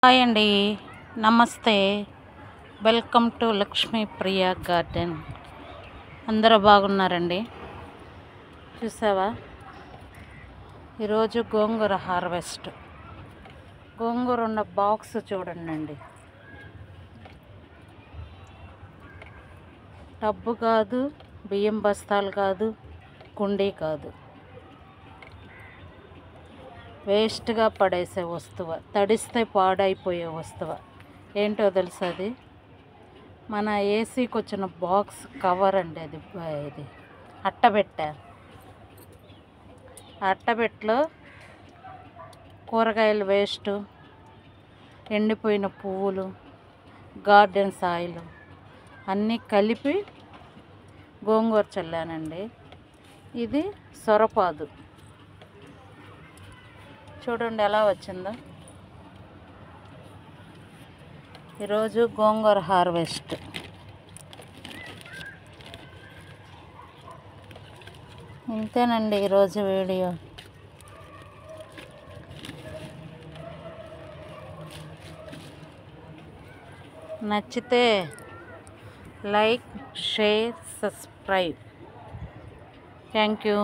Hi అండి, నమస్తే. Welcome to Lakshmi Priya garden. అందరూ బాగున్నారండి. చూసావా, ఈరోజు గోంగూర హార్వెస్ట్. గోంగూర ఉన్న బాక్స్ చూడండి. టబ్బు కాదు, బియ్యం బస్తాలు కాదు, కుండీ కాదు, వేస్ట్గా పడేసే వస్తువు, తడిస్తే పాడైపోయే వస్తువు. ఏంటో తెలుసా, అది మన ఏసీకి వచ్చిన బాక్స్ కవర్ అండి. ఇది అట్టబెట్టారు. అట్టబెట్టలో కూరగాయలు వేస్ట్, ఎండిపోయిన పువ్వులు, గార్డెన్ సాయిలు అన్నీ కలిపి గోంగూర చల్లానండి. ఇది సొరపాదు. చూడండి ఎలా వచ్చిందో. ఈరోజు గోంగూర హార్వెస్ట్. ఇంతేనండి ఈరోజు వీడియో. నచ్చితే like, share, subscribe. Thank you.